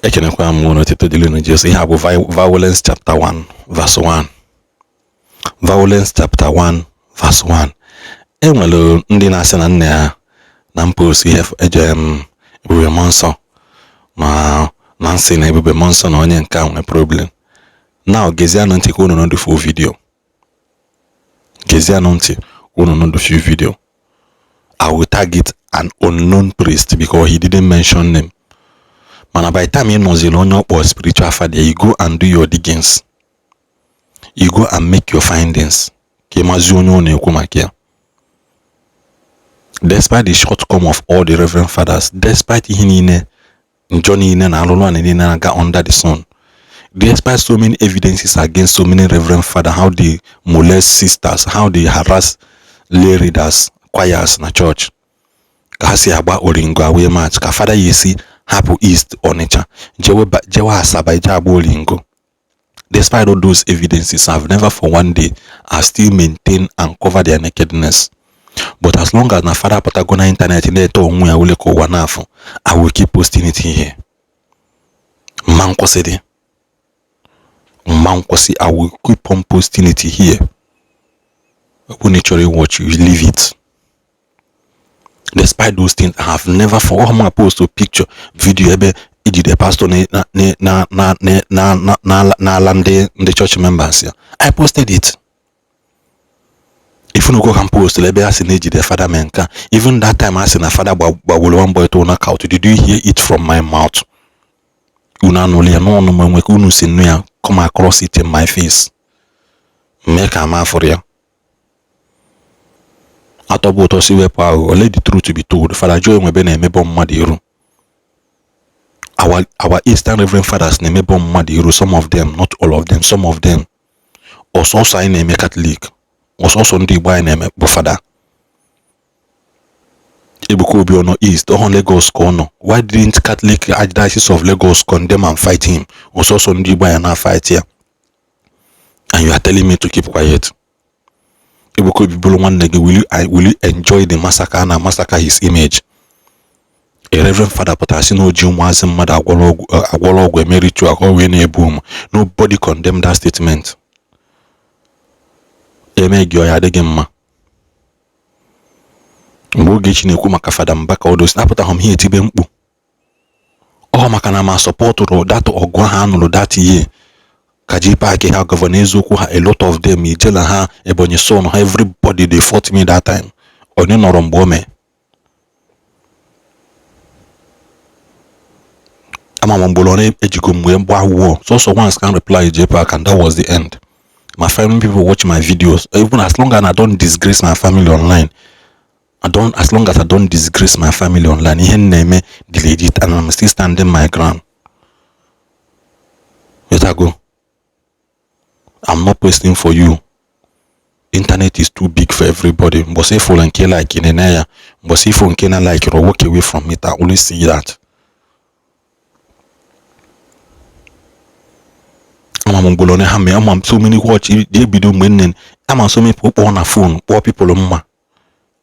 Ekenekwa mwono tito dilino Jesus. Ihe bụ Violence chapter 1 verse 1. Violence chapter 1 verse 1. Enwere ndị na-asị na nne ya na mposi ihe Ebube Mounso na nsị na Ebube Mounso na onye nke nwere problem. Now gezianụ ntị ka unu nọ full video. Gezianụ ntị unu nọ full video. I will target an unknown priest because he didn't mention name. Man, by the time you know the spiritual father, you go and do your diggings. You go and make your findings. Despite the shortcoming of all the reverend fathers, despite Johnny under the sun, despite so many evidences against so many reverend fathers, how they molest sisters, how they harass lay readers, choirs in a church. Kasi aba oringo awe match ka father yesi hapu east Onitsha jewa asaba ijabo oringo. Despite all those evidences, I've never for one day I still maintain and cover their nakedness. But as long as na father patagona internet in to onwe ya ule ko wanafo, I will keep posting it here. Mankwosede. Mankwosi, I will keep on posting it here. When you watch, you leave it. Despite those things, I have never for all my post a picture, video, the pastor na lande the church members here. I posted it. If you go and post, let me ask the father menka. Even that time, I said, "Na father, one boy to knock out. Did you hear it from my mouth? Una no le no man unu sinuya come across it in my face. Make a man for you." Atobo to see power or let the truth to be told. Father Joy Mebene Mebom Madiru. Our Eastern Reverend fathers name Mebom Madiru, some of them, not all of them, some of them. Also sign a Catholic. Also Ndigbo name Bufada. Ebukobi no East, on Lagos Kono. Why didn't Catholic Archdiocese of Lagos condemn and fight him? Also Ndigbo and fight here. And you are telling me to keep quiet. Will you enjoy the massacre and massacre his image? A reverend father Patasino Jim was a mother Agwalog married to a boom. Nobody condemned that statement. Emegyoyadegemma. Mbogechi Kumaka father Mbaka all those napota home here Tibembu. Oh Makanama support that or Guahan that year. Kajipa ke ha governors a lot of them ijela ha ebonyi son everybody they fought me that time. Oni norombome. Ama mbolone ejigomwe mbo war. So once can reply JPAC and that was the end. My family people watch my videos. Even as long as I don't disgrace my family online. As long as I don't disgrace my family online. Ihen name delete it and I'm still standing my ground. Let I go. I'm not posting for you. Internet is too big for everybody. But say for like in an area, but say for like you walk away from it, I only see that. I'm so many watch they be doing winning. I'm so many people on a phone, poor people on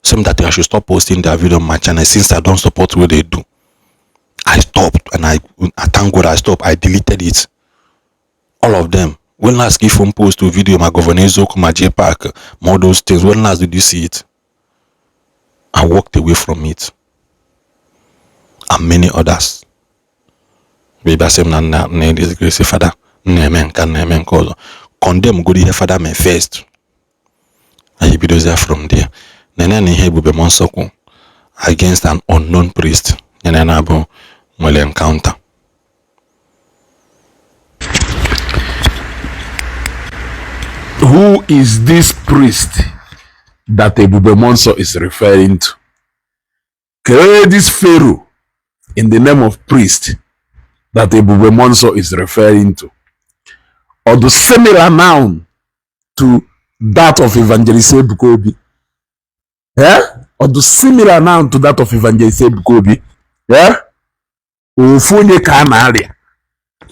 some that I should stop posting their video on my channel since I don't support what they do. I stopped and I thank God I stopped. I deleted it. All of them. When last give phone post to video my governor Zoku my JPAC, all those things, when last did you see it? I walked away from it. And many others. Maybe I say na disgrace father. Nemen can nemen call. Condemn good here father me first. I be those from there. Nene Ebube Mounso against an unknown priest. Nene Nabo will encounter. Who is this priest that Ebube Mounso is referring to? Create this pharaoh in the name of priest that Ebube Mounso is referring to, or the similar noun to that of Evangelist Bukobi, or the similar noun to that of Evangelist Bukobi,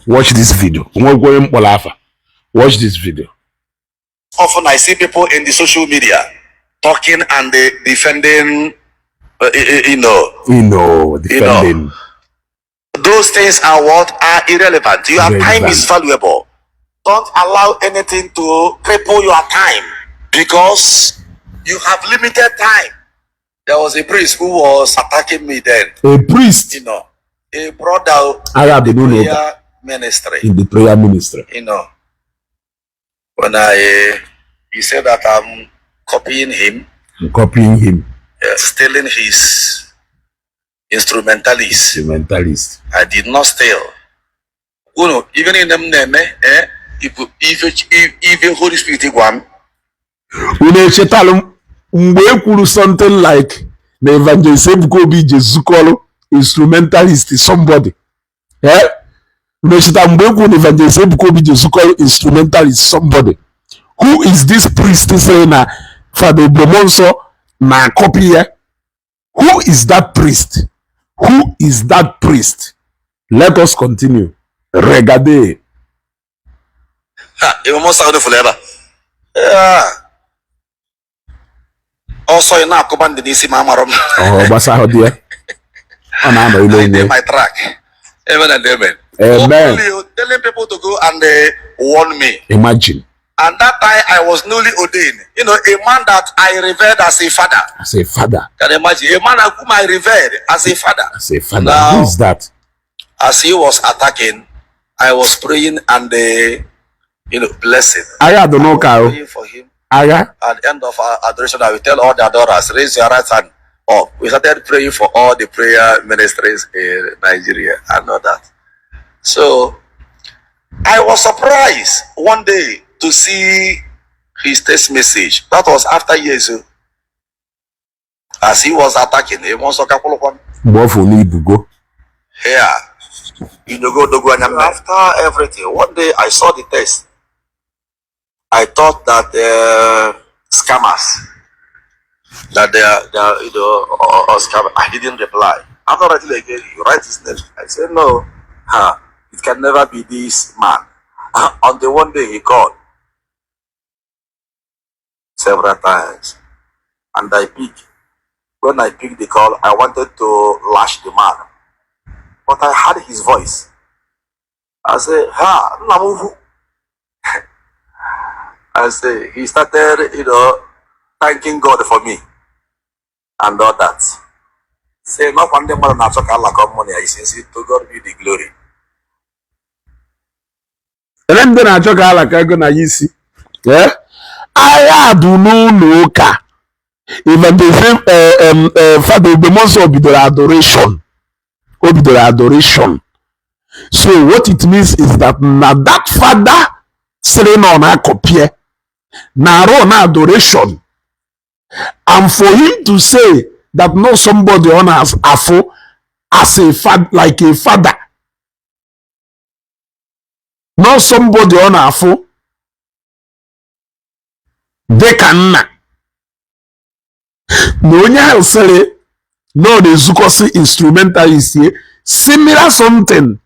Watch this video. Watch this video. Often I see people in the social media talking and defending, defending. Those things are what are irrelevant. Your time is valuable. Don't allow anything to cripple your time because you have limited time. There was a priest who was attacking me then. A priest? You know, a brother in the prayer ministry. In the prayer ministry. You know, when he said that I'm copying him. Copying him. Stealing his instrumentalist. I did not steal. You know, even in them name, if Holy Spirit one. Mgbe kwuru something like the evangelist Ebuka Obi Jezukolo instrumentalist somebody. Mgbe kwuru evangelist Ebuka Obi Jezukolo instrumentalist somebody. Who is this priest saying na Father Ebube Mounso na copy here? Who is that priest? Who is that priest? Let us continue. Regardez. Ebube Mounso forever. Also, you're not coming to this mamarom. Oh, what's out there? I did my track. Amen and amen. Amen. Telling people to go and warn me. Imagine. And that time I was newly ordained. You know, a man that I revered as a father. As a father. Can you imagine? A man whom I revered as a father. As a father. Now, who is that? As he was attacking, I was praying and blessing. I don't know, Kyle. Praying for him. At the end of our adoration, I will tell all the adorers, raise your right hand up. We started praying for all the prayer ministries in Nigeria and all that. So I was surprised one day to see his text message. That was after years. As he was attacking, he wants to go. Yeah. After everything, one day I saw the text. I thought that scammers, that they are or scammers. I didn't reply. After writing again, you write his name. I said no, it can never be this man. Until one day he called several times, and I picked. When I picked the call, I wanted to lash the man, but I heard his voice. I said, Namuvu. I say he started, thanking God for me and all that. Say not one day more than money. I say to God be the glory. And then I talk like I gonna see. Yeah, I do no ka. Even the same Father Ebube Mounso be the adoration. So what it means is that now that father sitting on a copy. Now adoration, and for him to say that no somebody on as afo as a father, like a father, no somebody on afo, they can no nya say no the zukosi instrumentalist similar something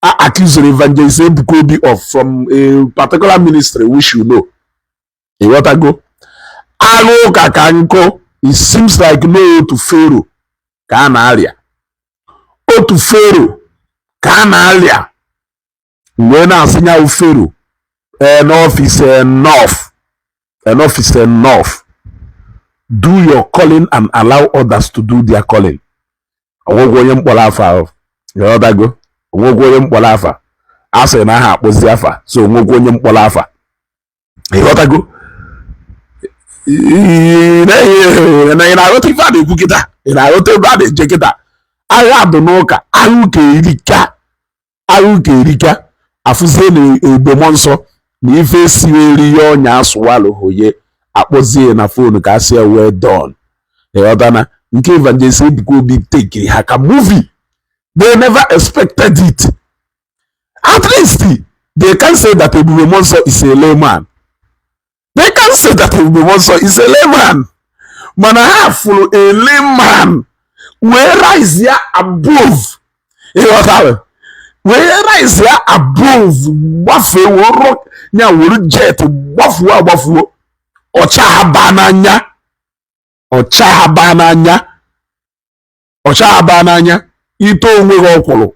accuse the evangelist Ebuka Obi of from a particular ministry which you know. What I go? Alo kakanko. It seems like no to Pharaoh. Kanalia. O to Pharaoh. Kanalia. When I sing out Pharaoh. Enough is enough. Enough is enough. Do your calling and allow others to do their calling. Owogoyem polafa. What I go? Owogoyem polafa. Ase na ha poziafa. So owogoyem polafa. What I go? Na ina roti fa de kukita ina roti ba de jekita ara do no ka aru ke rika afuze na Ebube Mounso na ife siweri yo nya aswalo hoye akpozie na phone ka say well done other nke evangelist Ebuka Obi take haka movie. They never expected it. At least they can say that Ebube Mounso is a layman. They can say that Ebube Mounso is a layman. Man, I have follow a layman. Where is here above? Where is here above? Wafe woro nya woro jet wafu. Ocha habananya. Ito onwe okwulu.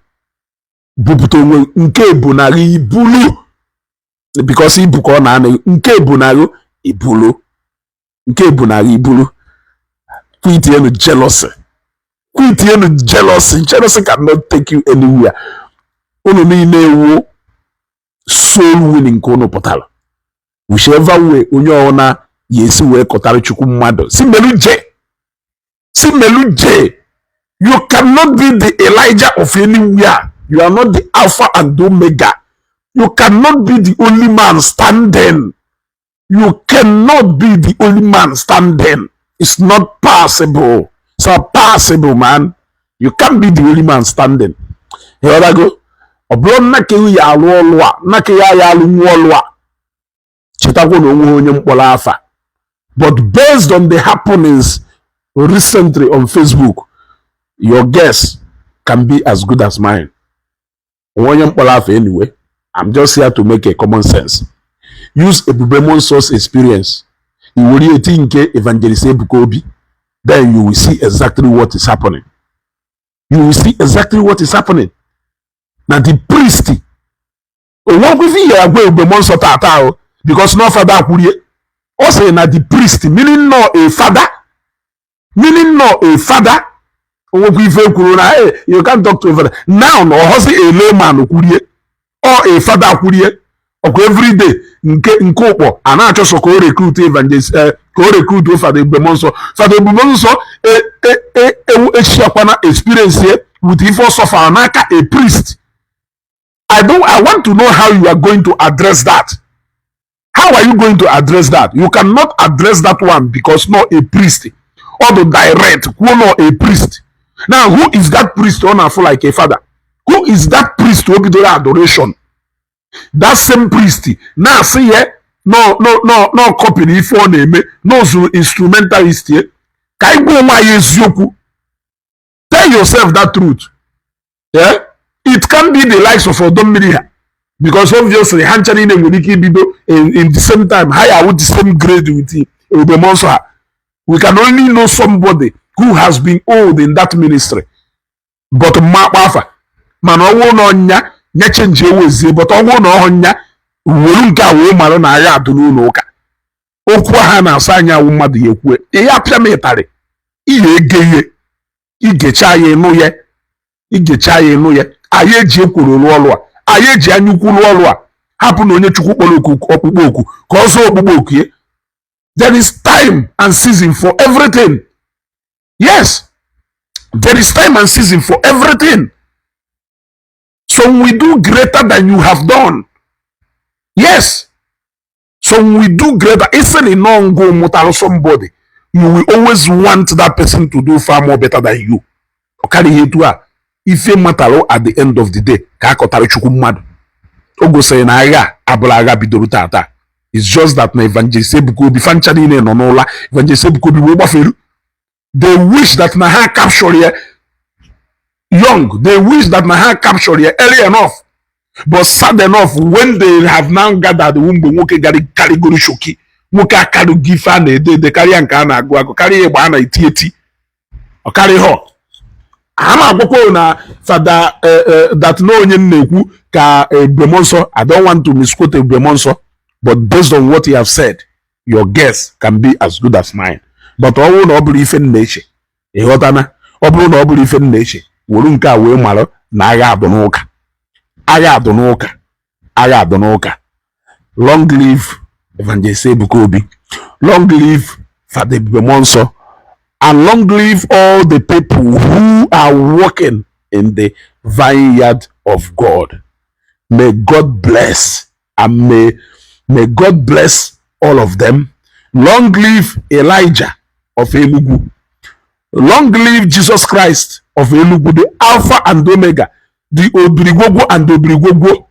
bupụta onwe nke ebunarị ibulu because ibu ka ọ na-anị nke ebunarị ibulu nke ebunarị ibulu. Quit jealousy. Quit jealousy. Jealousy cannot take you anywhere. Unu niile ewu soul winning ka unu pụtara. Whichever way onye ọna yesi wee kọtara chukwu mmadụ. Si melu je. You cannot be the Elijah of anywhere. You are not the Alpha and Omega. You cannot be the only man standing. You cannot be the only man standing. It's not possible. It's not possible, man. You can't be the only man standing. Here I go. Oblo nake ya alu olwa, nake ya alu nwolwa. Chetakwo no onwe onye mkpọrọ afa. But based on the happenings recently on Facebook, your guess can be as good as mine. Onye mkpọrọ afa anyway. I'm just here to make a common sense. Use Ebube Mounso's experience. You will think Evangelist Ebuka Obi. Then you will see exactly what is happening. You will see exactly what is happening. Now the priest, Ebube Mounso tata because no father kurie. Also na the priest, meaning no a father, meaning no a father. You can't talk to a father. Now no hosi a layman kurie or a father kurie. Every day nke okpo ana-achọ so ko recruit evangelist ko recruit Father Ebube Mounso. Father Ebube Mounso echiakwana experience with ifo suffer n'aka a priest. I want to know how you are going to address that. How are you going to address that? You cannot address that one because not a priest or the direct who not a priest. Now who is that priest on a like a father? Who is that priest to be the adoration? That same priest now see here no copy if one name no instrumentalist here. Tell yourself that truth. Yeah, it can be the likes of Odomiriha because obviously Hanchani name in the same time higher with the same grade with Ebube Mounso. We can only know somebody who has been old in that ministry. But Mapafa Manowo no nya nye change ewezi but ọnwụ na ọhụnya wuru nke a wee mara na ya adụ n'ụlọ ụka okwu ha na-asa anya wụ mmadụ ya ekwe ya apịa m ịtarị ihe ege ihe igecha ya ịnụ ya igecha ya ịnụ ya anyị eji ekwuru rụọ ọrụ a anyị eji anya ukwu rụọ ọrụ a hapụ na onye chukwu kpọrọ ọkpụkpọ oku ka ọ zọọ ọkpụkpọ oku ya. There is time and season for everything. Yes, there is time and season for everything. So we do greater than you have done. Yes. So we do greater. Isn't it no go mutaro somebody? You will always want that person to do far more better than you. Okay, if you mataro at the end of the day, kakotaro chukumad. Ogo say na aga abulaga bidoro tata. It's just that na evangelist Ebuka Obi fanchani ne nonola. Evangelist Ebuka Obi wo baferu. They wish that na ha capture here. Young, they wish that my hand captured here early enough, but sad enough when they have now gathered the wumbo woke carry go shoki woke carry give and they carry and go carry a banana iti or carry her. I'm a na father that no onion neku ka Ebube Mounso. I don't want to misquote Ebube Mounso, but based on what you have said, your guess can be as good as mine. But all no believe in nature. A hotana, all no believe in nature. Wolunka we malo na agha adonoka. Agha adonoka. Agha adonoka. Long live Evangelist Ebuka Obi. Long live Father Ebube Mounso. And long live all the people who are working in the vineyard of God. May God bless and may God bless all of them. Long live Elijah of Enugu. Long live Jesus Christ of Enugu, the Alpha and Omega, the Obrigwogo and Obrigwogo,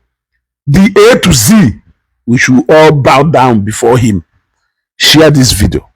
the A to Z. We should all bow down before him. Share this video.